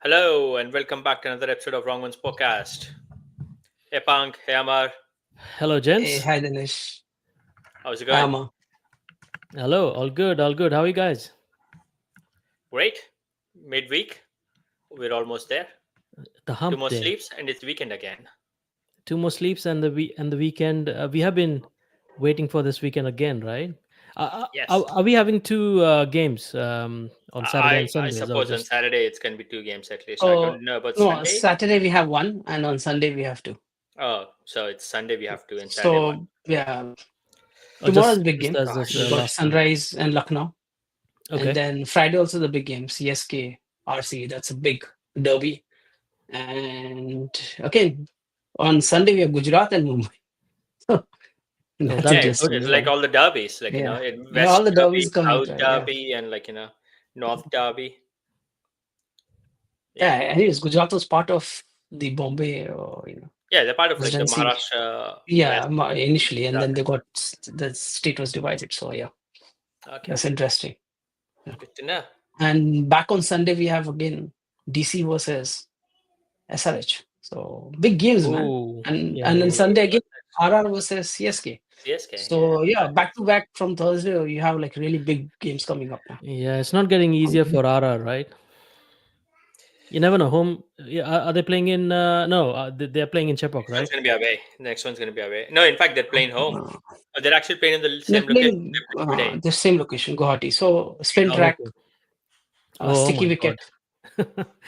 Hello and welcome back to another episode of Wrong Ones Podcast. Hey Punk, hey Amar, Hello, Hey, gents. hi Dinesh. how's it Hi going? Amma. Hello, all good, all good. How are you guys? Great. Midweek, we're almost there. The Two hump more day, sleeps and it's weekend again. two more sleeps, and the weekend. We have been waiting for this weekend again, right? Yes. Are we having two games on Saturday I and I Sundays, or suppose on just Saturday it's going to be two games at least. I Oh, don't know about no, Sunday. Saturday we have one, and on Sunday we have two. Oh, so it's Sunday we have two and Saturday one. So, yeah, or tomorrow's just big just game. as this We Gosh. got last one? Sunrise and Lucknow. And Okay. then Friday also the big game, CSK, RC. That's a big derby. And again, on Sunday we have Gujarat and Mumbai. Oh, That's that'll Yeah, be it's, interesting it's as like well. all the derbies, Yeah. Yeah, all West the Derby, derbies coming South to it. Yeah. Derby, and North Derby. Yeah, Yeah. anyways, Gujarat was part of the Bombay, Yeah, they're part of like the presidency. Maharashtra Yeah, West. initially, and Gujarat. then the state was divided. So yeah, Okay, that's interesting. Yeah. good to know. And back on Sunday, we have again DC versus SRH. So big games, man. Oh, yeah, And then yeah. Sunday again, RR versus CSK. CSK, yeah. So yeah, back to back from Thursday, you have like really big games coming up now. Yeah, it's not getting easier for RR, right? You never know. Home, yeah, are they playing in? No, they are playing in Chepauk, Next one's right? going to be away. Next one's going to be away. No, in fact, they're playing home. Uh, They're actually playing in the they're same location playing they played today. the same location, Guwahati. So In spin home. Oh, track, okay. Oh sticky my God. wicket.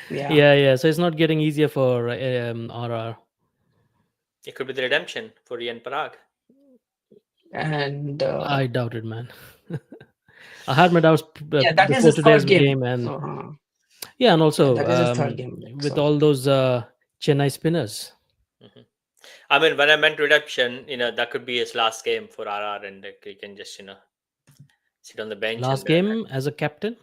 Yeah, Yeah, yeah. So it's not getting easier for RR. It could be the redemption for Ian Parag. and I doubt it, man. I had my doubts yeah, that is before his today's third game. game, and So yeah, and yeah, also that is his third game. Like, with so all those Chennai spinners. Mhm. I mean, when I meant redemption, that could be his last game for RR, and he can just sit on the bench Last and game as a captain,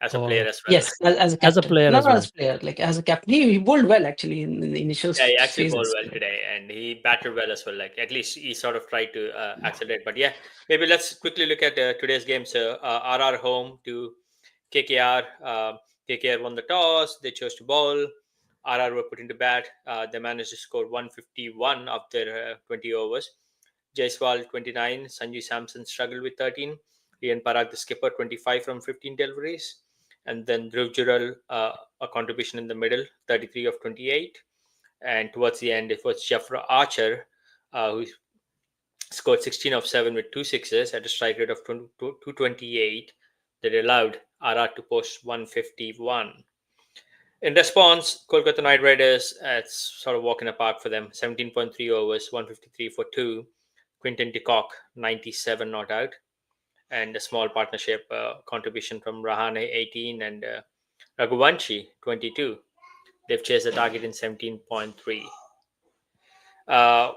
as a player or as well. yes, as a as a captain, player not as as well. a player, like as a captain. He bowled well actually in the initial Yeah, he actually bowled phases. well today, and he batted well as well. Like at least he sort of tried to accelerate. But yeah, maybe let's quickly look at today's game. So RR home to KKR. KKR won the toss. They chose to bowl. RR were put into bat. They managed to score 151 after 20 overs. Jaiswal 29. Sanju Samson struggled with 13. Ian Parag, the skipper, 25 from 15 deliveries. And then Dhruv Jural, a contribution in the middle, 33 of 28. And towards the end, it was Jeffra Archer, who scored 16 of 7 with two sixes at a strike rate of 228 that allowed RR to post 151. In response, Kolkata Knight Riders, it's sort of walk in the park for them. 17.3 overs, 153 for 2. Quinton de Kock, 97 not out. And a small partnership contribution from Rahane, 18, and Raghuvanshi, 22. They've chased the target in 17.3.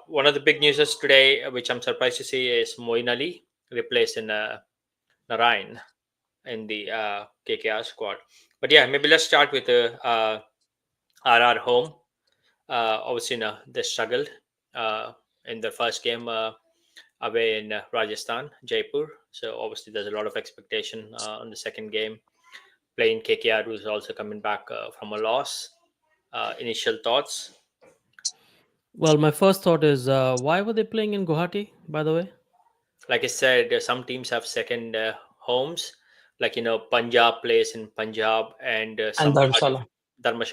One of the big news today, which I'm surprised to see, is Moin Ali replaced in Narayan in the KKR squad. But yeah, maybe let's start with RR home. Obviously, they struggled in the first game away in Rajasthan, Jaipur. So obviously, there's a lot of expectation on the second game. Playing KKR, who's also coming back from a loss. Initial thoughts. Well, my first thought is why were they playing in Guwahati? By the way, Like I said, some teams have second homes. Like Punjab plays in Punjab, and and some part of Dharamshala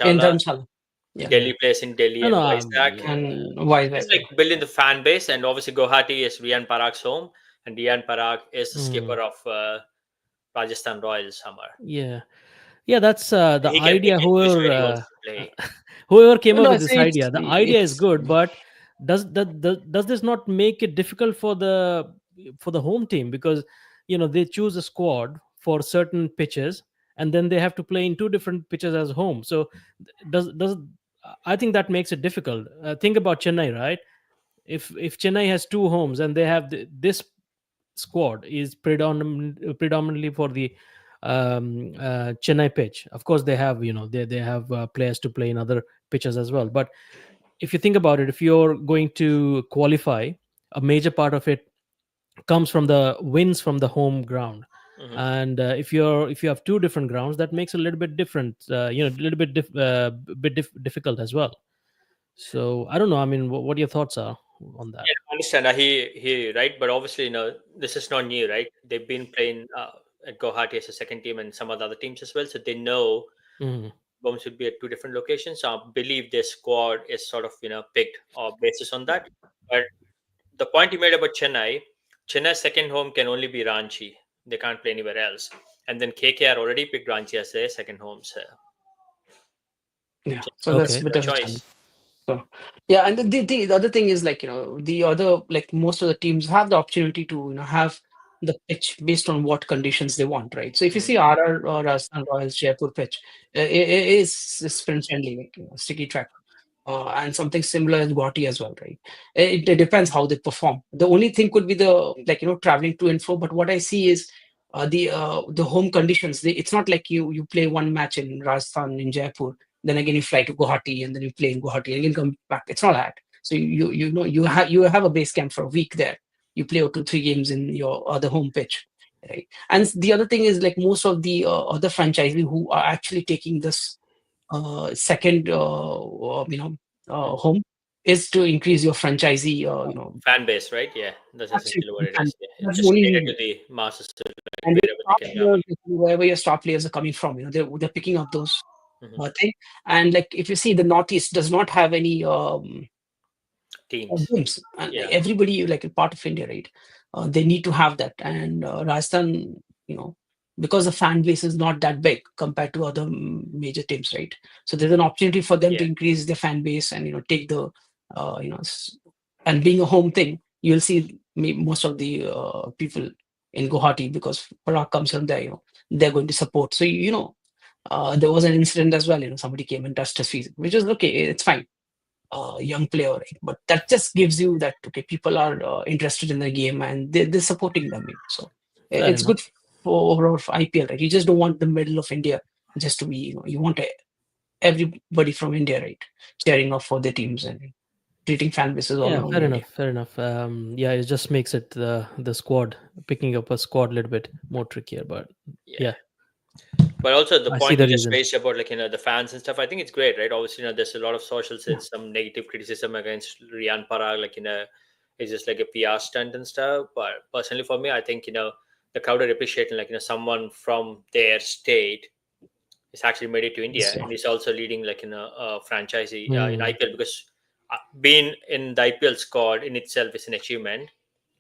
in Dharamshala. Dharamshala. Yeah, Delhi plays in Delhi no, and no, Vizag. and It's Vizag. like building the fan base, and obviously Guwahati is Rian Parag's home, and Rian Parag is the mm, skipper of Rajasthan Royals summer. yeah, yeah. That's the He idea. can choose where he wants to play. Whoever came up No, with this idea, the idea is it's good, but does this not make it difficult for the home team, because they choose a squad for certain pitches, and then they have to play in two different pitches as home. So does I think that makes it difficult. Think about Chennai, right? If Chennai has two homes and they have this squad is predominantly for the Chennai pitch. Of course, they have they have players to play in other pitches as well. But if you think about it, if you're going to qualify, a major part of it comes from the wins from the home ground. Hmm. and if you have two different grounds, that makes it a little bit different, a little bit difficult as well. So I don't know. I mean, what your thoughts are on that? Yeah, I understand. He right, but obviously, this is not new, right? They've been playing at Guwahati as a second team and some of the other teams as well, so they know Hmm. homes would be at two different locations. So I believe their squad is sort of picked or basis on that. But the point you made about Chennai's second home can only be Ranchi. They can't play anywhere else. And then KKR already picked Ranchi as their second home, so Yeah, so Chennai that's Okay. a has bit no of a challenge. choice. So yeah, and the other thing is, like, the other, like, most of the teams have the opportunity to have the pitch based on what conditions they want, right? So if you Mhm. see RR or Rajasthan Royals Jaipur pitch, it is sprint friendly, like, sticky track. And something similar in Guwahati as well, right? It depends how they perform. The only thing could be the, like, traveling to and fro. But what I see is the home conditions. It's not like you play one match in Rajasthan, in Jaipur, then again you fly to Guwahati, and then you play in Guwahati and again come back. It's not that. So you have a base camp for a week there. You play 2 3 games in your other home pitch, right? And the other thing is, like, most of the other franchisees who are actually taking this second Mhm. home is to increase your franchisee Fan base, right? Yeah, that's essentially what absolutely it fan. is. Yeah. It's That's the just only catered to reason. the masses, so like And the wherever they star can jump. players, like, wherever your star players are coming from, they're picking up those Hmm. thing. And, like, if you see, the Northeast does not have any Teams. games, and Yeah, everybody, like, a part of India, right? They need to have that. And Rajasthan, you know, because the fan base is not that big compared to other major teams, right? So there's an opportunity for them to yeah, increase their fan base and take the, and being a home thing, you'll see most of the people in Guwahati, because Parag comes from there, they're going to support. So there was an incident as well. Somebody came and touched his feet, which is okay. It's fine, young player, right? But that just gives you that, okay, people are interested in the game, and they're supporting them. So Fair it's enough. good for overall for IPL, right? You just don't want the middle of India just to be, you want everybody from India, right, cheering up for their teams and treating fan bases all Yeah, around fair India. enough. Fair enough. Yeah, it just makes it the squad, picking up a squad a little bit more trickier. But yeah. yeah, But also the I see point the you just reason. raised about like the fans and stuff, I think it's great, right? Obviously, there's a lot of social sense, some negative criticism against Rian Parag, like it's just like a PR stunt and stuff. But personally, for me, I think the crowd are appreciating like someone from their state is actually made it to India, So and is also leading like a franchisee in Hmm. IPL, because being in the IPL squad in itself is an achievement,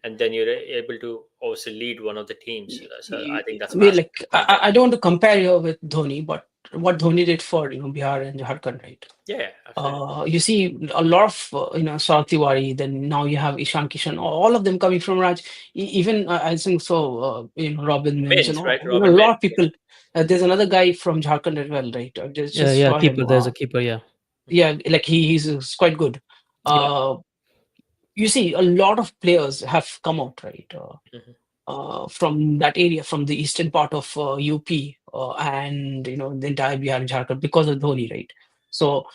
and then you're able to also lead one of the teams. So I think I that's mean, massive like, point for I me. don't want to compare here with Dhoni, but what Dhoni did for Bihar and Jharkhand, right? Yeah, yeah, absolutely. You see a lot of Saurabh Tiwari. Then now you have Ishan Kishan. All of them coming from Raj. Even I think so. Robin Mills. Mins, right? A Robin lot Mins. of people. There's another guy from Jharkhand as well, right? Yeah, Just yeah. saw Keeper. him. There's a keeper. Yeah, Yeah, like he's quite good. yeah, Uh, you see, a lot of players have come out, right? Mhm. From that area, from the eastern part of UP, and the entire Bihar and Jharkhand, because of Dhoni, right? So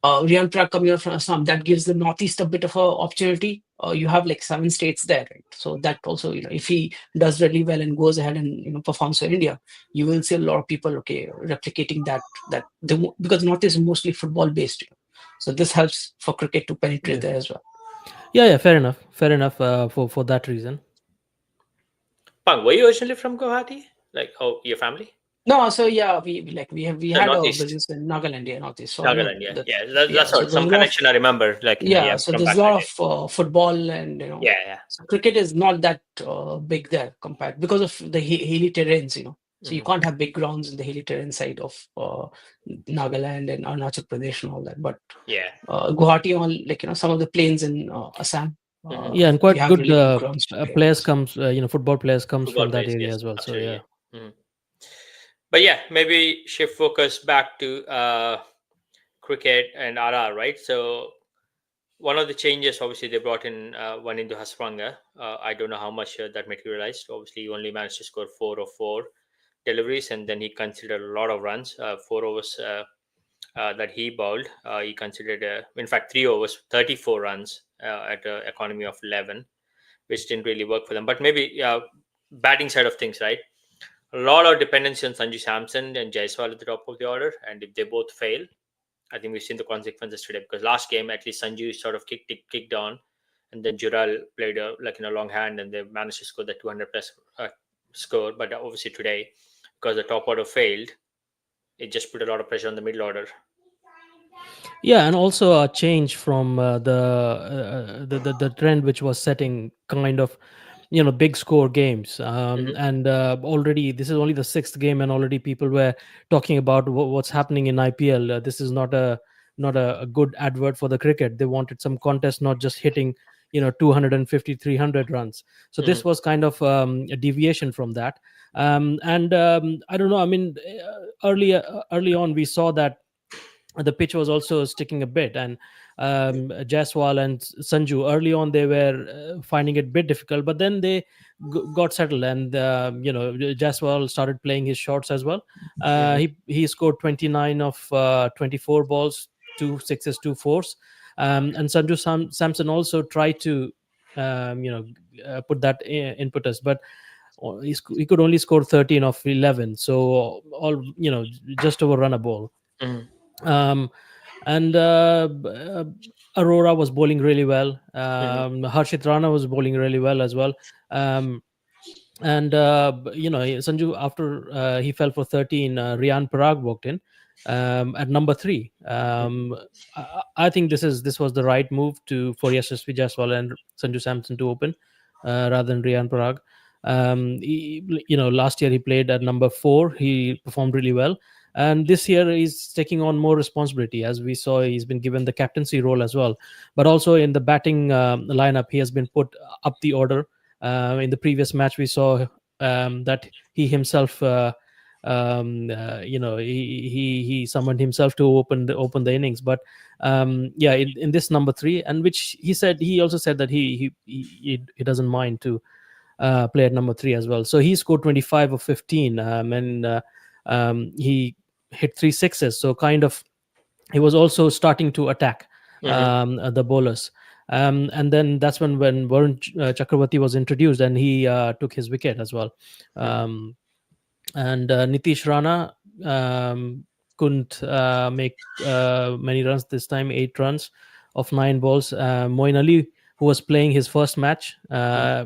Riyan Prak coming out from Assam, that gives the northeast a bit of a opportunity. You have like 7 states there, right? So that also, if he does really well and goes ahead and performs for India, you will see a lot of people, okay, replicating because northeast is mostly football based. So this helps for cricket to penetrate yeah, there as well. yeah, yeah. Fair enough. Fair enough. For that reason. Pang, were you originally from Guwahati? Like, oh, your family? No, so yeah, we So had a Northeast, business in Nagaland, yeah, Northeast. So I know Nagaland. Yeah, that. yeah. Yeah, That's so all. there's Some a lot of connection I remember. Like, yeah, yeah, so from there's back a in the lot day. of football, and Yeah, yeah. so cricket is not that big there compared, because of the hilly terrains. So you Hmm. can't have big grounds in the hilly terrain side of Nagaland and Arunachal Pradesh and all that. But Yeah. Guwahati, all, like, some of the plains in Assam, Hmm. Yeah, and you quite have good really good grounds to play players against. comes. Football players comes Football from that place. area Yes, as well. So absolutely. yeah. Yeah. Mhm. But yeah, maybe shift focus back to cricket and RR, right? So one of the changes, obviously, they brought in one into Haspranga. I don't know how much that materialized. Obviously, he only managed to score 4 of 4 deliveries, and then he considered a lot of runs. 4 overs that he bowled, he considered, in fact, 3 overs, 34 runs at an economy of 11, which didn't really work for them. But maybe batting side of things, right? A lot of dependency on Sanju Samson and Jaiswal at the top of the order, and if they both fail, I think we've seen the consequences today. Because last game, at least Sanju sort of kicked on, and then Jural played a like in a long hand, and they managed to score the 200 plus score. But obviously today, because the top order failed, it just put a lot of pressure on the middle order. Yeah, and also a change from the trend which was setting kind of big score games. Hmm. And already this is only the sixth game, and already people were talking about what's happening in IPL. This is not a good advert for the cricket. They wanted some contest, not just hitting 250, 300 runs. So Hmm. this was kind of a deviation from that. And I don't know, I mean, early on we saw that the pitch was also sticking a bit, and Jaiswal and Sanju early on they were finding it a bit difficult, but then they got settled, and Jaiswal started playing his shots as well. Hmm. He scored 29 of 24 balls, two sixes, two fours, and Sanju Samson also tried to put that impetus, but he could only score 13 of 11, so all just over run a ball. Hmm. um, and Aurora was bowling really well. Hmm. Harshit Rana was bowling really well as well. Um, and Sanju, after he fell for 13, Rian Parag walked in at number 3. I think this was the right move to for Yashasvi Jaiswal and Sanju Samson to open rather than Rian Parag. Last year he played at number 4. He performed really well, and this year he's taking on more responsibility. As we saw, he's been given the captaincy role as well, but also in the batting lineup he has been put up the order. In the previous match, we saw that he himself, he summoned himself to open the innings. But yeah, in this number 3, and which he also said that he doesn't mind to play at number 3 as well. So he scored 25 of 15, and he hit 3 sixes. So kind of he was also starting to attack Hmm. the bowlers. And then that's when Varun Chakravarti was introduced, and he took his wicket as well. Hmm. Um, and Nitish Rana couldn't make many runs this time, 8 runs of 9 balls. Moin Ali, who was playing his first match,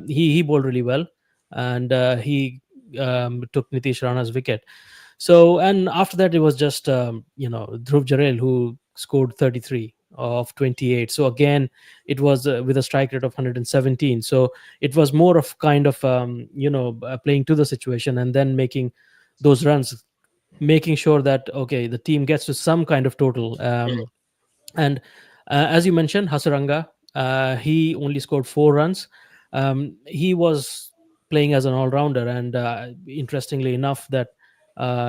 he bowled really well, and he took Nitish Rana's wicket. So, and after that, it was just Dhruv Jarel who scored 33 of 28. So again, it was with a strike rate of 117. So it was more of kind of playing to the situation and then making those runs, making sure that okay, the team gets to some kind of total. And as you mentioned, Hasaranga, he only scored 4 runs. He was playing as an all-rounder, and interestingly enough, that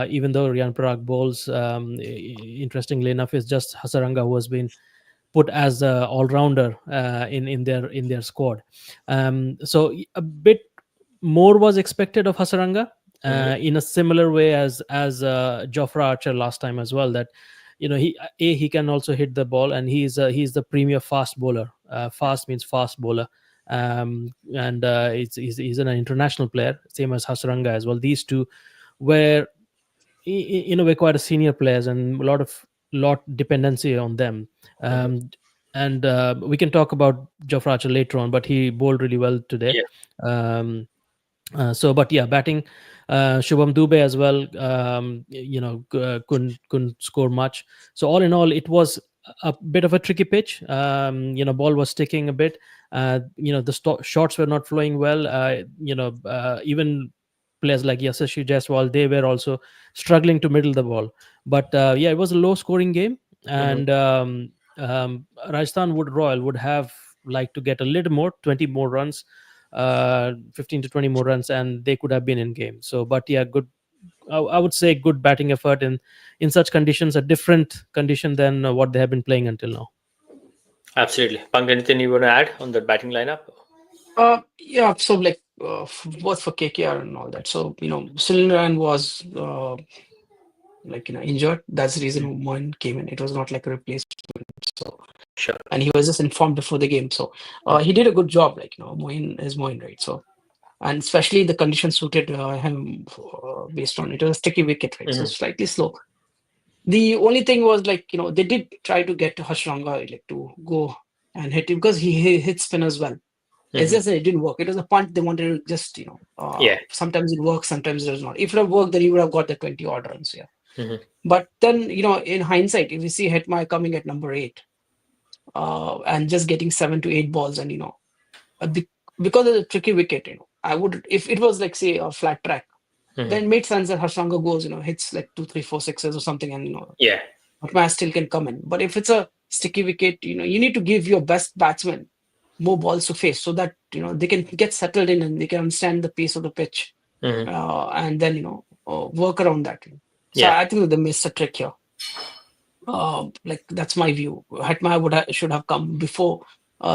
even though Rian Parag bowls, interestingly enough, it's just Hasaranga who has been put as a all-rounder in their squad. So a bit more was expected of Hasaranga, Hmm. in a similar way as Jofra Archer last time as well. That he can also hit the ball, and he's the premier fast bowler. Fast means fast bowler, and he's an international player, same as Hasaranga as well. These two were in a way quite a senior players, and lot dependency on them. Hmm. um, and we can talk about Jofra Archer later on, but he bowled really well today. Yeah. um, but yeah, batting, Shubham Dubey as well, couldn't score much. So all in all, it was a bit of a tricky pitch. Ball was sticking a bit. The shots were not flowing well. Even players like Yashasvi Jaiswal, they were also struggling to middle the ball. But yeah, it was a low scoring game, Hmm. and Rajasthan Royal would have liked to get a little more, 20 more runs, 15 to 20 more runs, and they could have been in game. So, but yeah, good. I would say good batting effort in such conditions, a different condition than what they have been playing until now. Absolutely. Punk, anything you want to add on the batting lineup? Yeah, so like both for KKR and all that. So Sunil was injured. That's the Mm. reason Moin came in. It was not like a replacement. So Sure. and he was just informed before the game. So Mm. he did a good job. Moin is Moin, right? So and especially the conditions suited him based on it was a sticky wicket, right? So Hmm. slightly slow. The only thing was like they did try to get Hashranga like to go and hit him because he hits spinners well. It's Hmm. just that it didn't work. It was a punt they wanted to just Yeah. sometimes it works, sometimes it does not. If it had worked, then he would have got the 20 odd runs. Yeah, Hmm. but then in hindsight, if you see Hetmyer coming at number 8 and just getting 7 to 8 balls, and uh, be- because of the tricky wicket, I would if it was like say a flat track, Hmm. then it made sense that Harshanga goes, hits like 2, 3, 4 sixes or something, and Yeah. Hetmyer still can come in. But if it's a sticky wicket, you need to give your best batsman more balls to face so that they can get settled in and they can understand the pace of the pitch Hmm. and then work around that. So Yeah. I think that they missed a trick here. Like that's my view. Hetmyer should have come before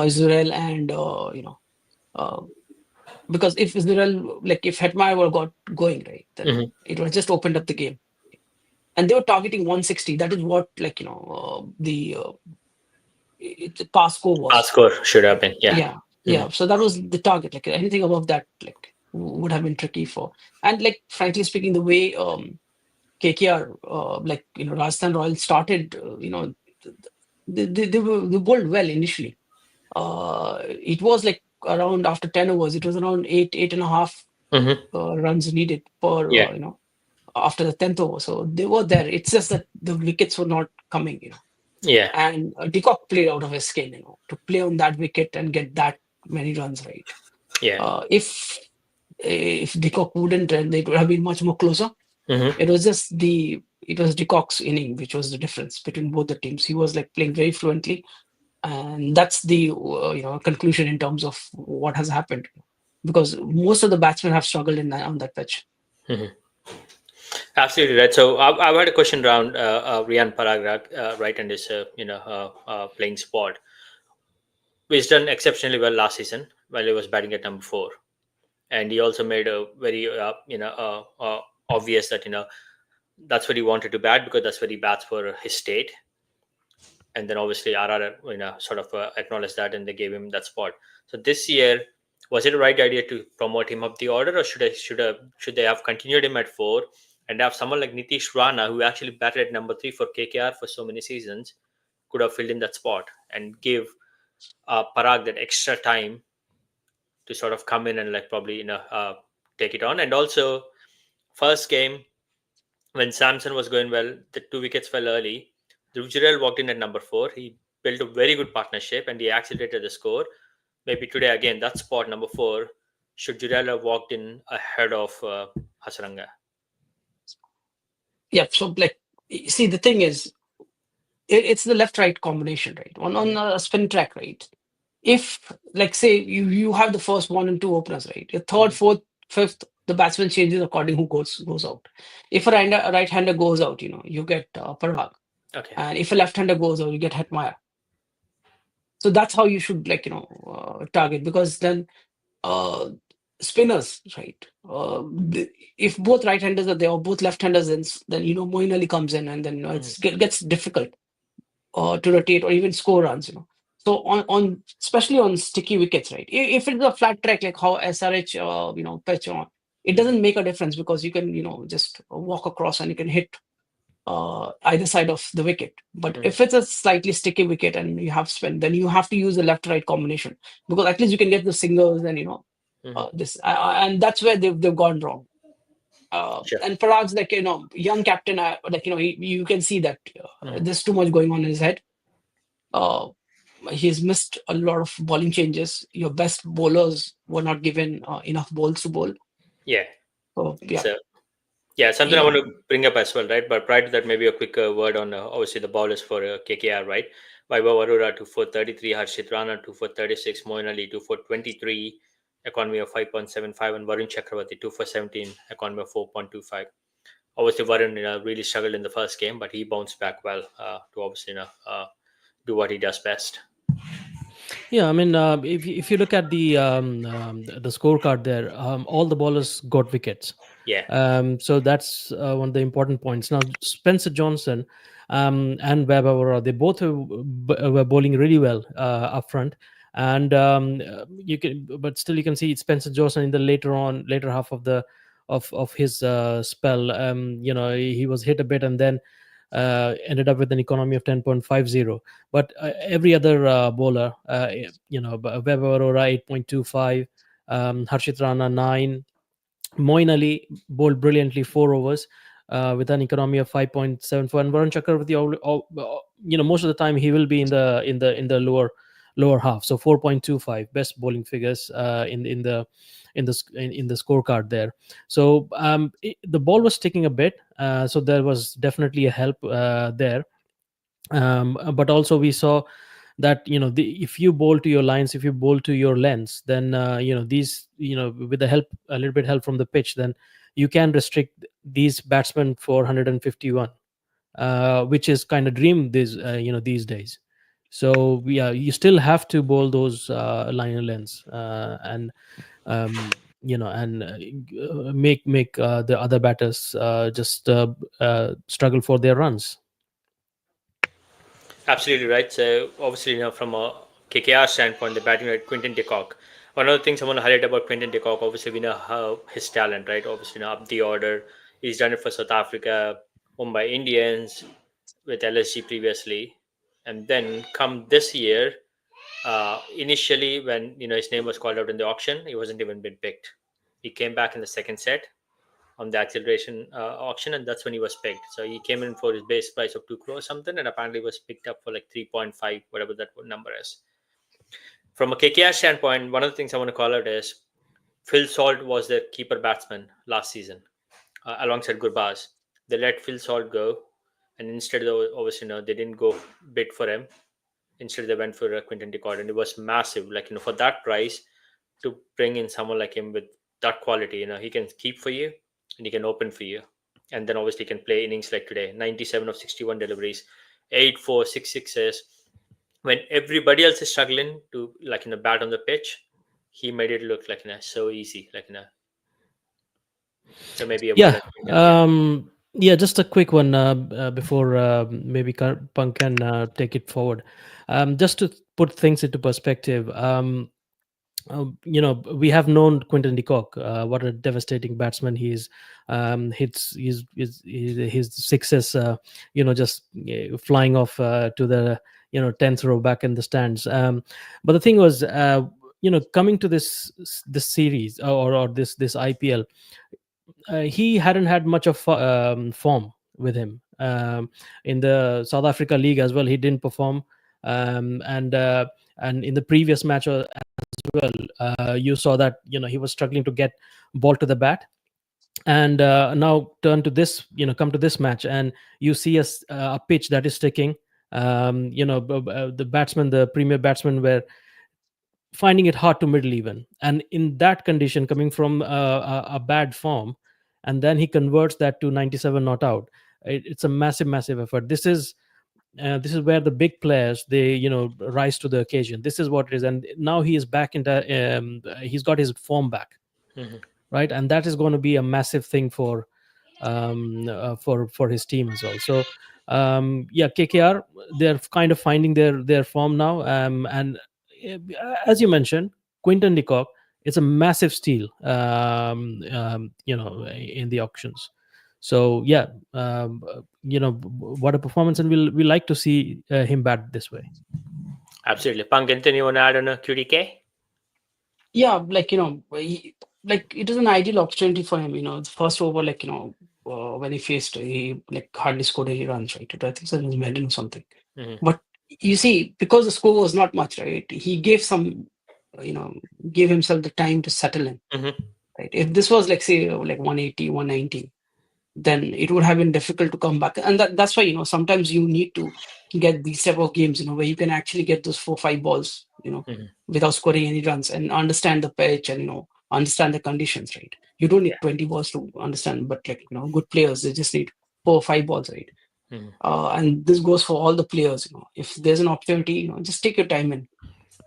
Israel and uh, because if Israel like if Hetmyer were got going right, then Hmm. it was just opened up the game. And they were targeting 160. That is what like the past score Our was. score should have been. Yeah. Yeah, Hmm. yeah. So that was the target. Like anything above that, like would have been tricky for. And like frankly speaking, the way KKR, like Rajasthan Royals started, they bowled well initially. It was like around after 10 overs, it was around 8.5 Hmm. runs needed per Yeah. after the 10th over. So they were there. It's just that the wickets were not coming. Yeah. And De Kock played out of his skin, to play on that wicket and get that many runs right. Yeah. If De Kock wouldn't, and it would have been much more closer. Hmm. It was De Kock's inning which was the difference between both the teams. He was like playing very fluently, and that's the conclusion in terms of what has happened. Because most of the batsmen have struggled on that pitch. Hmm. Absolutely right. So I've had a question around Rian Paragrag, right, and his playing spot. He's done exceptionally well last season while he was batting at number 4, and he also made a very obvious that that's what he wanted to bat because that's what he bats for his state. And then obviously RR sort of acknowledged that and they gave him that spot. So this year, was it a right idea to promote him up the order, or should they have continued him at 4 and have someone like Nitish Rana, who actually batted at number 3 for KKR for so many seasons, could have filled in that spot and give Parag that extra time to sort of come in and like probably take it on. And also first game when Samson was going well, the 2 wickets fell early. Dhruv walked in at number 4. He built a very good partnership and he accelerated the score. Maybe today again, that spot number 4 should Jurel have walked in ahead of Hasranga. Yeah. So like, see, the thing is, it's the left-right combination, right? On a spin track, right? If like say you have the first 1 and 2 openers, right? Your third, Mhm. fourth, fifth, the batsman changes according who goes out. If a right-hander goes out, you get Parag, Okay. and if a left-hander goes out, you get Hetmyer. So that's how you should like target, because then uh spinners, right? If both right-handers are there or both left-handers, then Moeen Ali comes in, and then Mhm. it gets difficult to rotate or even score runs. So on especially on sticky wickets, right? If it's a flat track like how SRH pitch on, it Mhm. doesn't make a difference because you can just walk across and you can hit either side of the wicket. But Mhm. if it's a slightly sticky wicket and you have spin, then you have to use the left-right combination, because at least you can get the singles and Mhm. and that's where they've gone wrong. Sure. And Parag's like young captain, like you can see that Mhm. there's too much going on in his head. Uh, he's missed a lot of bowling changes. Your best bowlers were not given enough balls to bowl. Yeah. So yeah, So yeah, something you I want know, to bring up as well, right? But prior to that, maybe a quick word on obviously the bowlers for KKR, right? Vaibhav Arora 2 for 33, Harshit Rana 2 for 36, Moin Ali 2 for 23, economy of 5.75, and Varun Chakravarti 2 for 17, economy of 4.25. Obviously, Varun really struggled in the first game, but he bounced back well to obviously do what he does best. Yeah, I mean, if you look at the scorecard there, all the bowlers got wickets. Yeah. So that's one of the important points. Now, Spencer Johnson and Webb Aurora, they both were bowling really well up front. and you can, but still you can see Spencer Johnson in the later half of the of his spell. He was hit a bit, and then ended up with an economy of 10.50. But every other bowler, Weber Aurora 8.25, Harshit Rana 9, Moin Ali bowled brilliantly 4 overs with an economy of 5.74, and Varun Chakravarti, most of the time he will be in the lower half, so 4.25, best bowling figures in the scorecard there. So the ball was sticking a bit, so there was definitely a help there. But also we saw that if you bowl to your lines, if you bowl to your lengths, then these, with the help, a little bit help from the pitch, then you can restrict these batsmen for 151, which is kind of dream these days. So yeah, you still have to bowl those liner lengths, and make the other batters just struggle for their runs. Absolutely right. So obviously, from a KKR standpoint, the batting at Quinton de Kock. One of the things I want to highlight about Quinton de Kock, obviously we know how his talent, right? Obviously, up the order. He's done it for South Africa, Mumbai Indians, with LSG previously, and then come this year. Initially, when his name was called out in the auction, he wasn't even been picked. He came back in the second set on the acceleration auction, and that's when he was picked. So he came in for his base price of 2 crore something, and apparently was picked up for like 3.5, whatever that number is. From a KKR standpoint, one of the things I want to call out is Phil Salt was their keeper batsman last season, alongside Gurbaz. They let Phil Salt go, and instead, obviously, they didn't go bid for him. Instead, they went for Quinton de Kock, and it was massive. Like, for that price, to bring in someone like him with that quality, he can keep for you and he can open for you. And then obviously he can play innings like today, 97 of 61 deliveries, 8 4 6 sixes. When everybody else is struggling to bat on the pitch, he made it look like so easy. So maybe a Yeah. ball and Yeah, just a quick one before maybe Punk can take it forward. Just to put things into perspective, we have known Quinton de Kock, what a devastating batsman he is. Hits his sixes, just flying off to the 10th row back in the stands. But the thing was, coming to this series, or this IPL, he hadn't had much of form with him. In the South Africa League as well, he didn't perform, and in the previous match as well, you saw that he was struggling to get ball to the bat. And now come to this match, and you see a pitch that is sticking. The premier batsmen were finding it hard to middle even, and in that condition, coming from a bad form, and then he converts that to 97 not out. It's a massive effort. This is where the big players, they rise to the occasion. This is what it is, and now he is back into he's got his form back, Mhm. right? And that is going to be a massive thing for his team as well. So yeah, KKR, they're kind of finding their form now, and as you mentioned, Quinton de Kock, it's a massive steal, in the auctions. So yeah, what a performance, and we like to see him bat this way. Absolutely. Punk, anything you want to add on a QDK? Yeah, like it is an ideal opportunity for him. The first over, when he faced, he like hardly scored any runs, right? I think it was Melon or something. Hmm. But you see, because the score was not much, right? He gave you know, gave himself the time to settle in, Hmm. right? If this was like say like 180, 190, then it would have been difficult to come back. And that's why, sometimes you need to get these type of games, where you can actually get those 4 5 balls, Hmm. without scoring any runs, and understand the pitch, and, understand the conditions, right? You don't need 20 balls to understand, but like, good players, they just need 4 or 5 balls, right? Hmm. And this goes for all the players, if there's an opportunity, just take your time in.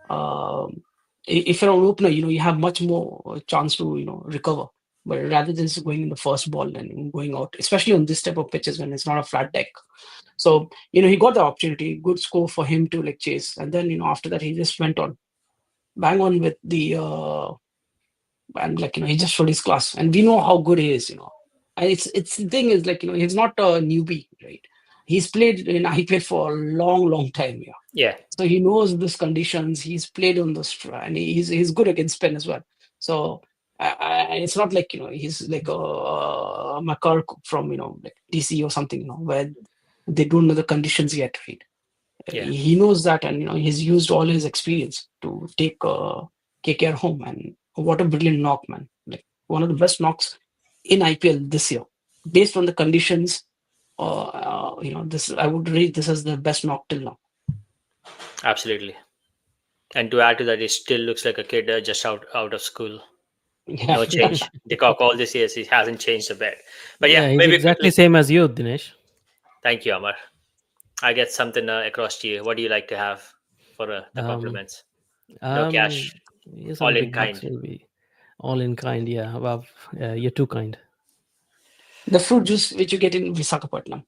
Um, if you're an opener, you have much more chance to, recover. But rather than just going in the first ball and going out, especially on this type of pitches when it's not a flat deck. So, he got the opportunity, good score for him to like chase. And then, after that, he just went on. bang on with the and he just showed his class, and we know how good he is. And it's the thing is he's not a newbie, right? He's played in IPL for a long time. Yeah. Yeah, So he knows these conditions. He's played on the and he's good against spin as well. So it's not like he's like a McCark from like DC or something where they don't know the conditions yet, right? yeah, He knows that, and he's used all his experience to take KKR home. And what a brilliant knock, man! Like one of the best knocks in IPL this year, based on the conditions. This I would rate this as the best knock till now. absolutely. And to add to that, he still looks like a kid just out of school. Yeah, No change. The cock all these years, he hasn't changed a bit. But yeah, Yeah, he's maybe exactly quickly. same as you, Dinesh. Thank you, Amar. I get something across to you. What do you like to have for the Um, compliments? No um, cash, yeah, all some in big bucks kind. will be all in kind. Yeah, well, you're too kind. the fruit juice which you get in Visakhapatnam.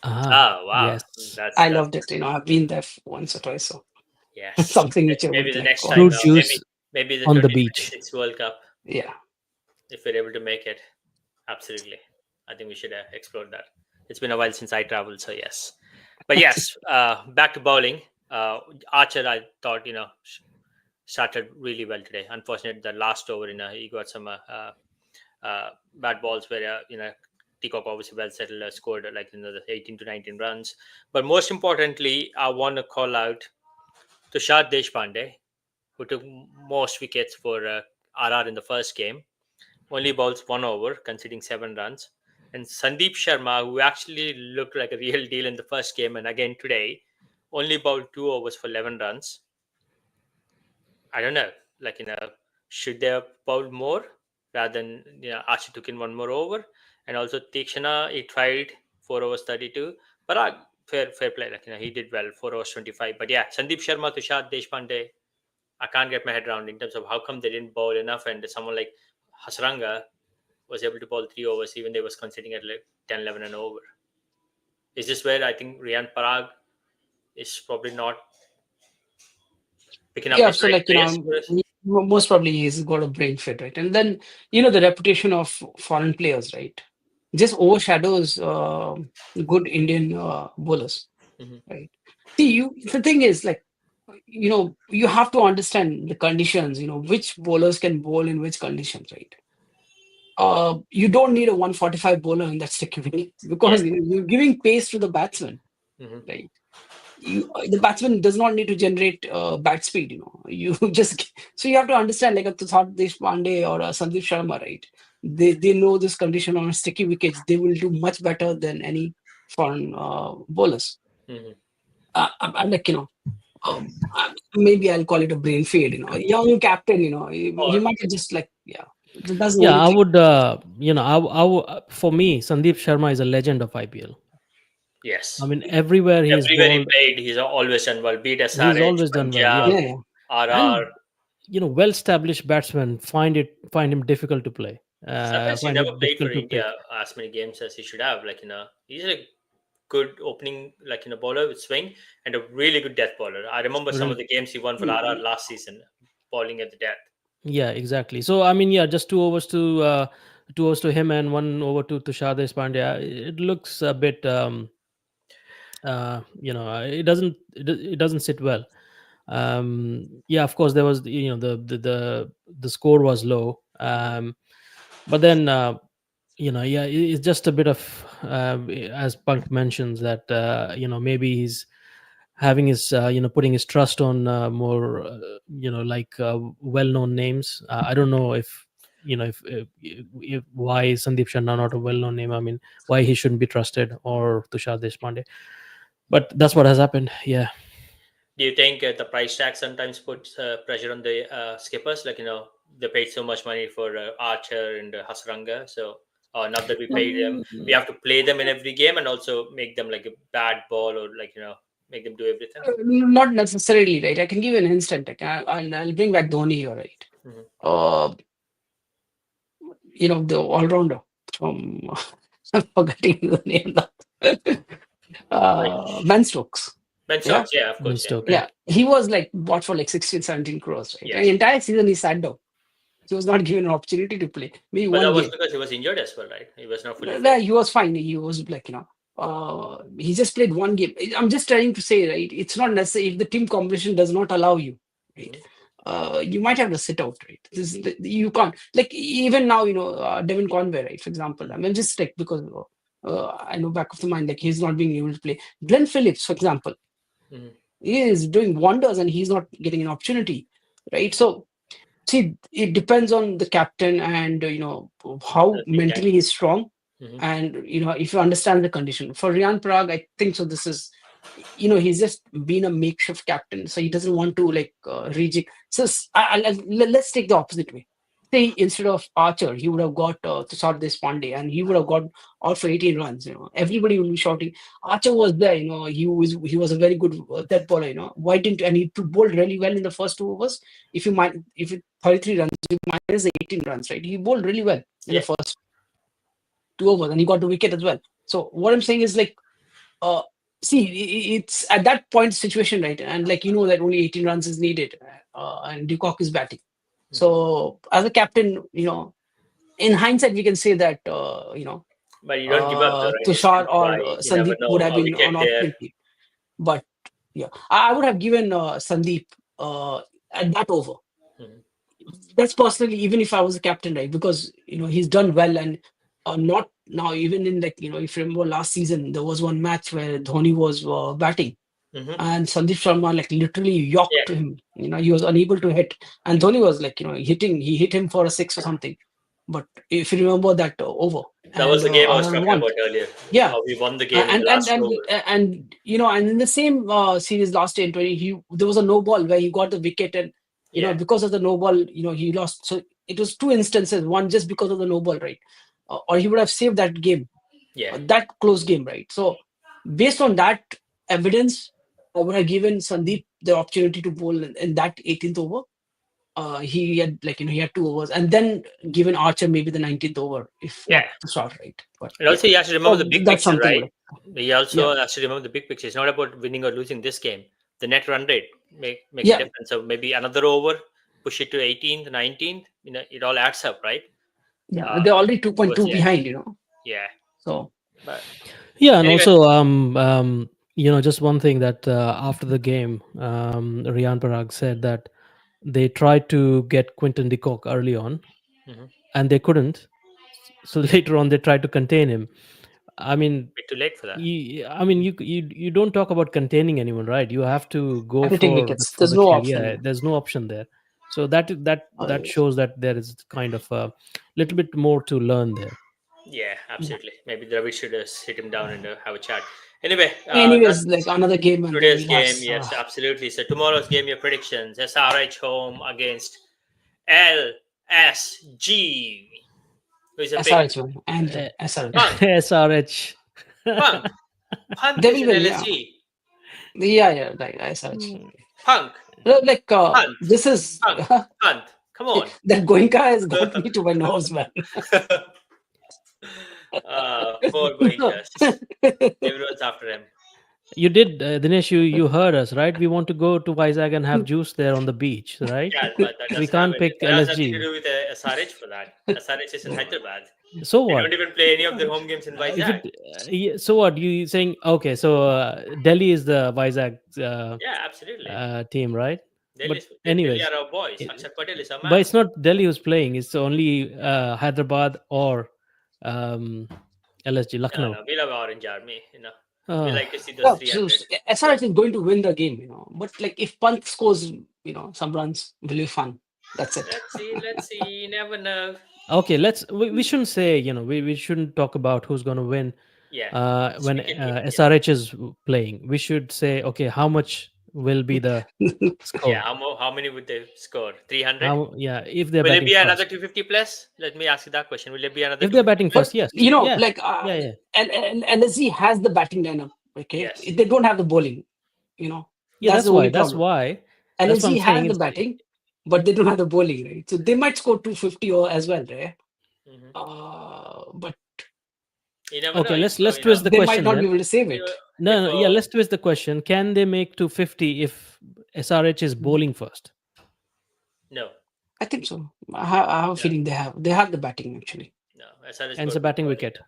Ah, Ah, wow. yes, I That's loved it. I've been there once or twice, so yes. something which I Maybe would the like next call. time, fruit juice maybe the on the beach. 2026 World Cup, Yeah. if we're able to make it, absolutely. I think we should explore that. It's been a while since I traveled, so yes. But yes, back to bowling. Archer, I thought started really well today. Unfortunately, the last over, he got some bad balls where Peacock obviously well settled, scored like the 18 to 19 runs. But most importantly, I want to call out Tushar Deshpande, who took most wickets for RR in the first game. Only bowls 1 over, conceding 7 runs. And Sandeep Sharma, who actually looked like a real deal in the first game and again today, only bowled 2 overs for 11 runs. I don't know, like should they have bowled more rather than Archie took in one more over, and also Tikshana he tried 4 overs 32, but fair play, like he did well 4 overs 25. But yeah, Sandeep Sharma, Tushar Deshpande, I can't get my head around in terms of how come they didn't bowl enough, and someone like Hasranga was able to bowl 3 overs even they was conceding at like 10, 11 and over. Is this where I think Rian Parag is probably not picking up Yeah, his so right players for us? most probably he's got a brain fit, right? And then the reputation of foreign players, right, just overshadows good Indian bowlers, Mhm. right? See, the thing is like you have to understand the conditions. Which bowlers can bowl in which conditions, right? You don't need a 145 bowler in that stick wicket Yeah. because you're giving pace to the batsman, Hmm. right? The batsman does not need to generate bat speed. You just so you have to understand like a Tushar Deshpande or a Sandeep Sharma, right? They know this condition on sticky wickets. They will do much better than any foreign bowlers. Hmm. I'm like maybe I'll call it a brain fade. A young captain. He Or might have just like that's the Yeah, only I thing. would. For me, Sandeep Sharma is a legend of IPL. I yes, mean, everywhere he is everywhere he bowled, played, he's always done well. Beat he's SRH, always done well. Punjab, Yeah, Yeah, yeah. RR. and well-established batsmen find him difficult to play. Surprised he Find never it played for difficult to India pick. as many games as he should have. Like he's a good opening bowler with swing and a really good death bowler. I remember some of Really. the games he won for RR last season, bowling at the death. Yeah, exactly. So I mean, yeah, just 2 overs to him and 1 over to Tushar Deshpande. It looks a bit, it doesn't sit well. Yeah, of course, there was the score was low. But then yeah, it's just a bit of as Punk mentions that maybe he's having his putting his trust on more like well-known names. I don't know if why is Sandeep Sharma not a well-known name. I mean, why he shouldn't be trusted, or Tushar Deshpande, but that's what has happened. Yeah. Do you think the price tag sometimes puts pressure on the skippers? They paid so much money for Archer and Hasranga. So now that we paid them, we have to play them in every game and also make them like a bad ball or make them do everything. Not necessarily, right? I can give you an instant. Like, I'll bring back Dhoni here, right? Hmm. Uh, the all-rounder from I'm forgetting the name now. Right. Ben Stokes. Ben Yeah, Stokes, yeah, of Ben course, yeah. Stokes. yeah. He was like bought for like 16, 17 crores, right? Yes. The entire season he sat down. He was not given an opportunity to play. Maybe But one that was game. because he was injured as well, right? He was not fully fit. No, he was fine. He was like, he just played one game. I'm just trying to say, right? It's not necessary if the team composition does not allow you, right? Mhm. You might have to sit out, right? You can't. Like even now, Devin Conway, right? For example, I mean, just like because I know back of the mind, like he's not being able to play. Glenn Phillips, for example, Mhm. he is doing wonders and he's not getting an opportunity, right? So see, it depends on the captain and how The think tank. mentally he's strong, Mhm. and if you understand the condition. For Ryan Parag, I think so. This is, he's just been a makeshift captain, so he doesn't want to like reject. So let's take the opposite way. Say instead of Archer, he would have got Tushar Deshpande, and he would have got out for 18 runs. Everybody will be shouting. Archer was there. He was a very good dead bowler. Why didn't, and he bowled really well in the first 2 overs. If it 33 runs, you minus the 18 runs, right? He bowled really well in the Yeah. first 2 overs, and he got the wicket as well. So what I'm saying is like, uh, see, it's at that point situation, right? And like that only 18 runs is needed, and De Kock is batting. Mhm. So as a captain, in hindsight, we can say that But you don't give up though, right? You still Tushar or try. You never Sandeep would know have a been wicket an there. opportunity. But yeah, I would have given Sandeep at that over. Mhm. That's personally, even if I was a captain, right? Because he's done well, and not now. Even in like if you remember last season, there was one match where Dhoni was batting, Mhm. and Sandeep Sharma like literally Yeah. yocked him. He was unable to hit, and Dhoni was like hitting. He hit him for a six or something. But if you remember that over, That was and the game I was RR talking won. about earlier. Yeah, How we won the game in the and last and over. and in the same series last year in 20, there was a no ball where he got the wicket, and Yeah. because of the no ball, he lost. So it was two instances, one just because of the no ball, right? Or he would have saved that game, Yeah. that close game, right? So based on that evidence, I would have given Sandeep the opportunity to bowl in that 18th over. He had like he had 2 overs, and then given Archer maybe the 19th over, if Yeah. not to start, right? But And yeah, also, you have to remember the so big that's picture, something right? like, You yeah, also have to remember the big picture. It's not about winning or losing this game. The net run rate makes a yeah. difference. So maybe another over, push it to 18th, 19th. It all adds up, right? Yeah, Uh, they're already it was 2.2 yeah, behind, yeah. So But Yeah, and anyway, also, just one thing that after the game, Rian Parag said that they tried to get Quinton de Kock early on, mhm. and they couldn't. So later on, they tried to contain him. I mean, Bit too late for that. you don't talk about containing anyone, right? You have to have go to take for wickets. for There's the no kill. option. Yeah, there's no option there. So that Uh, shows that there is kind of a little bit more to learn there. Yeah, yeah. absolutely. Maybe Dravid should sit him down and have a chat. Anyway, Anyways, like that's another game, and then today's we'll have game. Yes, absolutely. So tomorrow's game, your predictions: SRH home against LSG. Who's a pick? SRH one and Uh, SRH. Punk, SRH. Punk, Punk They is will in win, yeah, LSG. yeah, like SRH. Mm. Punk, Like Hunt, this is Punk, Hunt. Come on. that Goenka has got me to my nerves, man. Poor Goenkas. Everyone's after him. You did, Dinesh. You heard us, right? We want to go to Vizag and have juice there on the beach, right? Yeah, but that We doesn't have can't any. pick That has nothing to LSG. do with SRH for that. SRH is in Hyderabad. So They what? don't even play any of their home games in If Vizag. it, so what? You saying okay? So Delhi is the Vizag Yeah, absolutely. team, right? But Delhi anyways, are our boys. it, Akshar Patel is our but man. it's not Delhi who's playing. It's only Hyderabad or um, LSG No, Lucknow. no, we love Orange Army. We Uh, like to see those Yeah, so 300. SRH is going to win the game, But like if Pant scores, some runs, will be fun. That's it. Let's see. Let's see. You never know. okay, we shouldn't say we shouldn't talk about who's going to win Yeah, this when weekend game. Yeah, SRH is playing. We should say okay, how much will be the yeah. score? How many would they score? 300. How, yeah, if they're Will it batting be another first. 250 plus? Let me ask you that question. Will it be another If they're 250 batting plus? first, yes. Yeah. Like Yeah, yeah. and LSG has the batting lineup. Okay, Yes. they don't have the bowling. Yeah, That's the only that's problem. why that's what I'm LSG has saying. the It's batting, but they don't have the bowling, right? So they might score 250 or as well, right? Mhm. But You never know. Okay, You, let's you know, twist the They might question not be then. able to save you, it. if No, no, yeah, let's twist the question. Can they make 250 if SRH is bowling first? no, I think so. I have a no, feeling they have the batting actually. no. SRH And it's a got good batting bowling. wicket.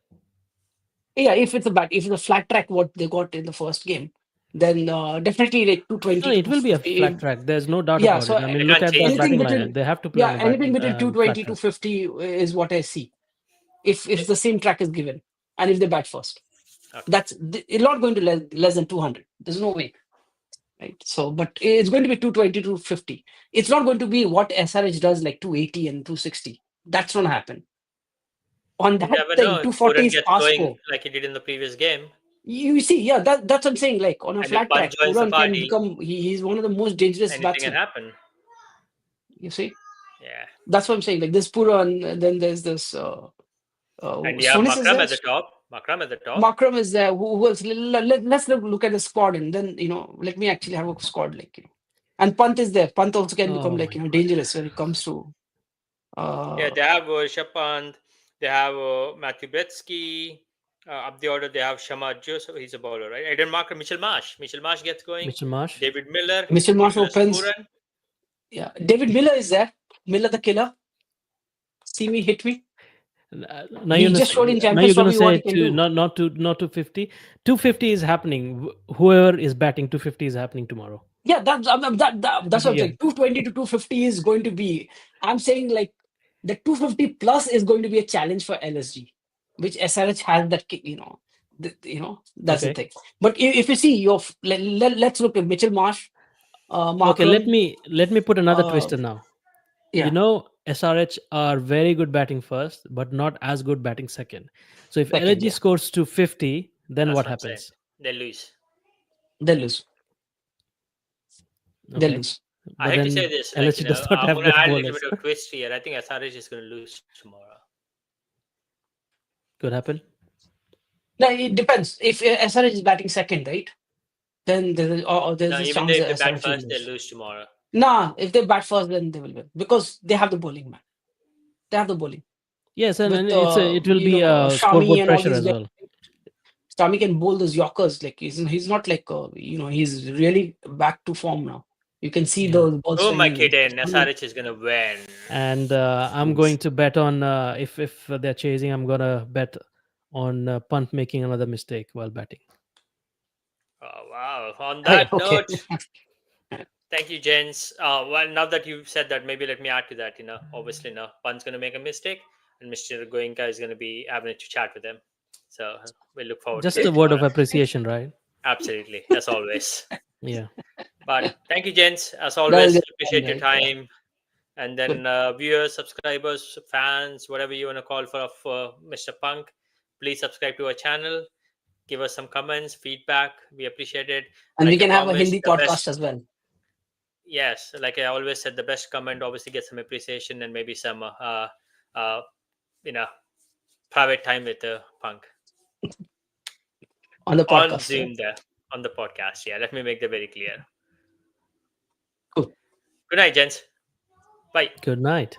Yeah, if it's a flat track what they got in the first game, then definitely like No, 220 to it will be a 250. flat track. There's no doubt Yeah, about so it. I mean, They look can't at the change anything batting that. lineup. between They have to play on yeah a anything between flat 220 to track. 50 is what I see. If They, the same track is given and if they bat first, okay. that's it's not going to less than 200. There's no way, right? So, but it's going to be 220 to 50. It's not going to be what SRH does like 280 and 260. That's not happen. On You that never thing, know. 240 Puran is gets par going score. like he did in the previous game, You see, yeah, that's what I'm saying. Like on a and if flat Pan track, joins the Puran can party, become he's one of the most dangerous anything can batsmen. happen. You see, Yeah. that's what I'm saying. Like this Puran, and then there's this And you have Sonis is Makram there. at the top. Makram at the top. Makram is there. Who else? Let's look at the squad, and then let me actually have a squad. Like and Pant is there. Pant also can become Oh like my God. dangerous when it comes to Yeah, uh they have Shapand, they have Matthew Bretsky. Up the order, they have Shama Joseph. He's a bowler, right? Aiden Marker, Mitchell Marsh. Mitchell Marsh gets going. Mitchell Marsh. David Miller, Mr. Marsh Nicholas opens. Puran. Yeah, David Miller is there. Miller the killer. See me, hit me. Now He you're gonna just showed in now Champions you're gonna Trophy what say he can to do. not to 50. 250 is happening. Whoever is batting 250 is happening tomorrow. Yeah, that's what I'm Yeah. saying. 220 to 250 is going to be. I'm saying like the 250 plus is going to be a challenge for LSG, which SRH has that that's the Okay. thing. But if you see let's look at Mitchell Marsh, Okay. Markram. Let me put another Uh, twister now. yeah, SRH are very good batting first, but not as good batting second. So if second, LG yeah, scores to 50, then That's what what I'm saying. happens? They lose. they lose. They Okay. lose. I But hate to say then this, LG does not I'm have going to good add a little bowlers. bit of twist here. I think SRH is going to lose tomorrow. Could happen. No, it depends. If SRH is batting second, right? Then No, there's a even chance though if that they bat SRH will first, they lose. lose tomorrow. Nah, if they bat first, then they will win because they have the bowling, man. They have the bowling Yes, and with it will be Shami scoreboard and all pressure these as guys. well. Shami can bowl those Yorkers. Like he's not like he's really back to form now. You can see Yeah. those balls Who am I swinging. kidding? SRH is going to win. And I'm going to bet on if they're chasing, I'm gonna bet on Punt making another mistake while batting. Oh, wow. On Hey, that okay. note, thank you, gents. Well, now that you've said that, maybe let me add to that. Obviously, now Pun's going to make a mistake, and Mr. Goenka is going to be having to chat with him. So we look forward to Just that a word of tomorrow. appreciation, right? Absolutely, as always. Yeah. But thank you, gents. As That was always, good fun, appreciate your right? time. And Good. then viewers, subscribers, fans, whatever you want to call for Mr. Punk, please subscribe to our channel. Give us some comments, feedback. We appreciate it. And we Like I can have a promised, Hindi the podcast best. as well. Yes, like I always said, the best comment obviously gets some appreciation and maybe some uh, you know private time with Punk On the on podcast. Yeah. Zoom there on the podcast. Yeah, let me make that very clear. Cool. Good night, gents. Bye. Good night.